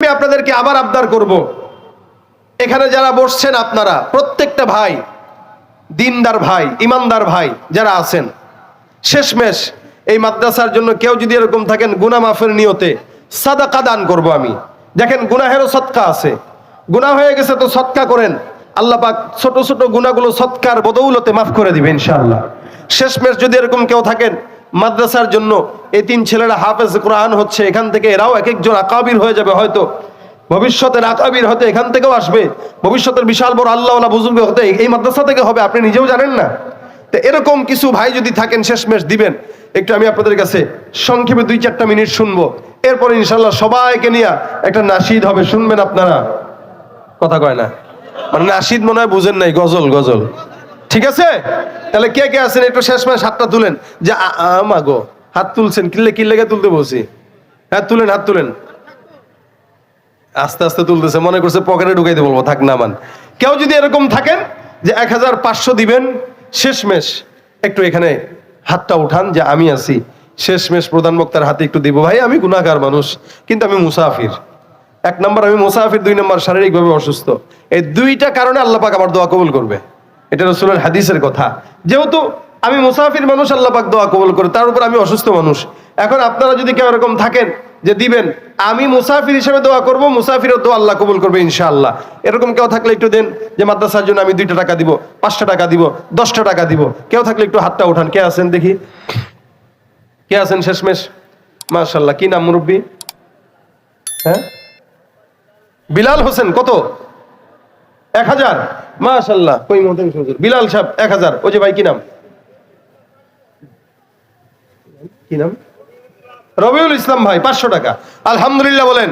আমি আপনাদেরকে আবার আবদার করব, এখানে যারা বসছেন আপনারা প্রত্যেকটা ভাই, দিনদার ভাই, ইমানদার ভাই যারা আছেন, শেষমেশ এই মাদ্রাসার জন্য কেউ যদি এরকম থাকেন গুনাহ মাফের নিয়তে সাদাকা দান করব আমি। দেখেন গুনাহেরও সদকা আছে, গুনাহ হয়ে গেছে তো সদকা করেন, আল্লাহ পাক ছোট ছোট গুনাহগুলো সদকার বদৌলতে মাফ করে দিবে ইনশাআল্লাহ। শেষমেশ যদি এরকম কেউ থাকেন মাদ্রাসার জন্য, এই 3 ছেলেরা হাফেজ কোরআন হচ্ছে, এখান থেকে এরাও এক একজন আকাবির হয়ে যাবে, হয়তো ভবিষ্যতের আকাবির হতে এখান থেকেও আসবে, ভবিষ্যতের বিশাল বড় আল্লাহওয়ালা বুজুর্গ হতে এই মাদ্রাসা থেকে হবে, আপনি নিজেও জানেন না। তো এরকম কিছু ভাই যদি থাকেন শেষমেশ দিবেন একটু, আমি আপনাদের কাছে সংক্ষেপে 2-4টা মিনিট শুনবো, এরপর ইনশাল্লাহ সবাইকে নিয়ে একটা নাশিদ হবে, শুনবেন আপনারা? কথা কয় না, মানে নাশিদ মনে হয় বুঝেন নাই, গজল গজল, ঠিক আছে? তাহলে কে কে আছেন একটু শেষমেশ হাতটা তুলেন, যে মাগো হাত তুলছেন, কি লেগে তুলতে বলছি? হাত তুলেন, হাত তুলেন, আস্তে আস্তে তুলতেছে, মনে করছে পকেটে ঢুকাইতে বলবো, থাক না মান। কেউ যদি এরকম থাকেন যে 1500 দিবেন, শেষমেশ একটু এখানে হাতটা উঠান যে আমি আছি, শেষমেশ প্রধান বক্তার হাতে একটু দিব। ভাই আমি গুনাহগার মানুষ, কিন্তু আমি মুসাফির। 1 নম্বর আমি মুসাফির, 2 নম্বর শারীরিকভাবে অসুস্থ। এই 2টা কারণে আল্লাহ পাক আমার দোয়া কবুল করবে, এটা রাসূলের হাদিসের কথা। যেহেতু আমি মুসাফির মানুষ, আল্লাহ পাক দোয়া কবুল করে, তার উপর আমি অসুস্থ মানুষ। এখন আপনারা যদি কেউ এরকম থাকেন যে দিবেন, আমি মুসাফির হিসেবে দোয়া করব, মুসাফিরের দোয়া আল্লাহ কবুল করবে ইনশাআল্লাহ। এরকম কেউ থাকলে একটু দেন, যে মাদ্রাসার জন্য আমি 2টা টাকা দিব, 5টা টাকা দিব, 10টা টাকা দিব। কেউ থাকলে একটু হাতটা উঠান, কে আছেন দেখি, কে আছেন শেষমেশ? মাশাআল্লাহ, কি নাম মুরব্বী? হ্যাঁ, বিলাল হোসেন। কত? 1000। মাশাআল্লাহ, কই মহতামিম হুজুর বিলাল সাহেব 1000। ওই যে ভাই কি নাম? কি নাম? রবিউল ইসলাম ভাই 500 টাকা। আলহামদুলিল্লাহ বলেন,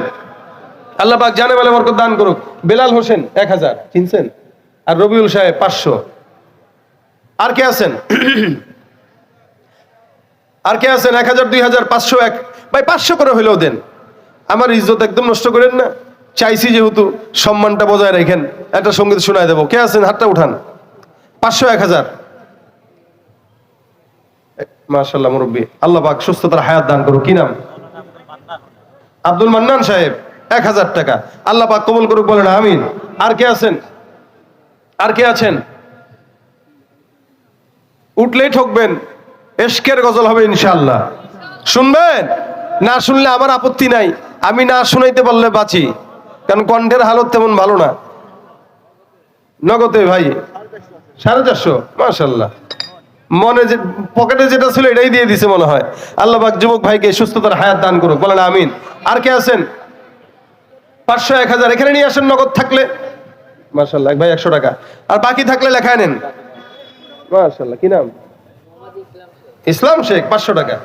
আল্লাহ পাক জানে বলে বরকত দান করুক। বেলাল হোসেন 1000, চিনছেন? আর রবিউল সাহেব 500। আর কে আছেন? আর কে আছেন? 1000, 2000, 500, 1 ভাই 500 করে হইলেও দেন, আমার ইজ্জত একদম নষ্ট করেন না। চাইছি যেহেতু, সম্মানটা বজায় রাখেন, একটা সঙ্গীত শোনায় দেবো। কে আছেন? হাতটা উঠান। 500, 1000। মাশাআল্লাহ মুরব্বী, আল্লাহ পাক সুস্থতার হায়াত দান করুক। কি নাম? আব্দুল মান্নান সাহেব 1000 টাকা। আল্লাহ পাক কবুল করুক, বলেন আমিন। আর কে আছেন? আর কে আছেন? উঠলেই ঠকবেন, এশকের গজল হবে ইনশাআল্লাহ। শুনবেন? না শুনলে আমার আপত্তি নাই, আমি না শুনাইতে পারলে বাঁচি, কারণ কণ্ঠের হালত তেমন ভালো না। নগদে ভাই 450। মাশাআল্লাহ, মনে যে পকেটে যেটা ছিল এটাই দিয়ে দিছে মনে হয়। আল্লাহ পাক যুবক ভাইকে সুস্থতার হায়াত দান করুক, বলেন আমিন। আর কে আছেন? 500, 1000 এখানে নিয়ে আসেন নগদ থাকলে। মাশাআল্লাহ, এক ভাই 100 টাকা। আর বাকি থাকলে লেখায় নেন। মাশাআল্লাহ, কি নাম? ইসলাম শেখ 500 টাকা।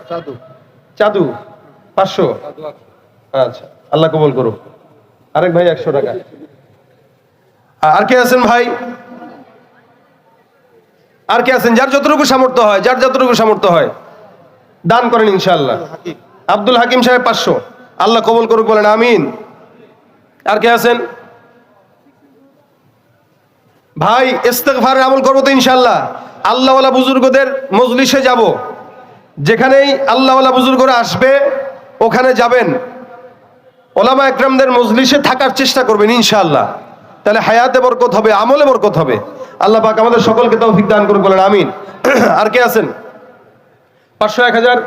চাদু 500। আচ্ছা, আল্লাহ কবুল করুক। আরেক ভাই 100 টাকা। আর কে আছেন ভাই? আর কে আছেন? যার যতটুকু সামর্থ্য হয়, যার যতটুকু সামর্থ্য হয় দান করেন ইনশাআল্লাহ। আব্দুল হাকিম সাহেব 500। আল্লাহ কবুল করুক, বলেন আমিন। আর কে আছেন ভাই? ইস্তেগফারের আমল করবো তো ইনশাআল্লাহ। আল্লাহওয়ালা বুজুর্গদের মজলিসে যাব, যেখানেই আল্লাহওয়ালা বুজুর্গরা আসবে ওখানে যাবেন, ওলামা একরামদের মজলিসে থাকার চেষ্টা করবেন ইনশাআল্লাহ। তাহলে হায়াতে বরকত হবে, আমলে বরকত হবে। আল্লাহ পাক আমাদের সকলকে তৌফিক দান করুন, বলেন আমিন। আর কে আছেন? 500, 1000।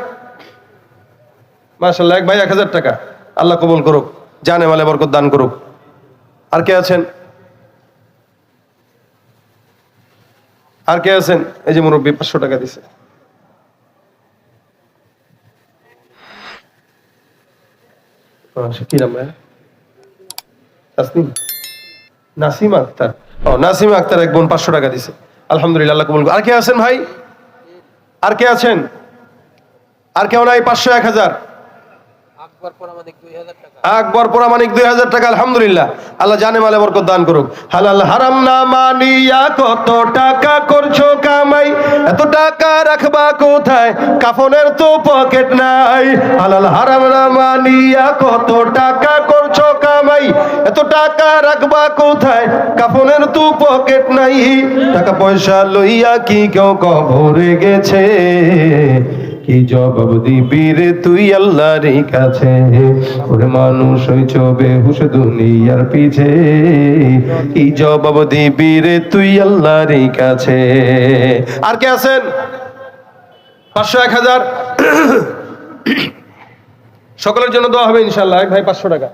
মাশাআল্লাহ, এক ভাই 1000 টাকা। আল্লাহ কবুল করুক, জানে মালে বরকত দান করুক। আর কে আছেন? আর কে আছেন? এই যে মুরব্বী 500 টাকা দিছে। কি নাম? নাসিমা আক্তার। ও, নাসিমা আক্তার এক বোন 500 টাকা দিছে। আলহামদুলিল্লাহ, আল্লাহ কবুল করুক। আর কে আছেন ভাই? আর কে আছেন? আর কেউ নাই? 500, 1000। আকবর পরামানিক 2000 টাকা। আলহামদুলিল্লাহ, আল্লাহ জানে মালে বরকত দান করুক। হালাল হারাম না মানিয়া কত টাকা করছো কামাই, এত টাকা রাখবা কোথায়, কাফনের তো পকেট নাই। হালাল হারাম না মানিয়া কত টাকা করছো কামাই, এত টাকা রাখবা কোথায়, কাফনের তো পকেট নাই। টাকা পয়সা লইয়া কি কেউ কবরে গেছে, কি জবাব দিবি রে তুই আল্লাহর কাছে, ওরে মানুষ হইছ বেহুশ দুনিয়ার পিছে, কি জবাব দিবি রে তুই আল্লাহর কাছে। আর কে আছেন? 500, 1000 সকলের জন্য দোয়া হবে ইনশাআল্লাহ। ভাই 500 টাকা।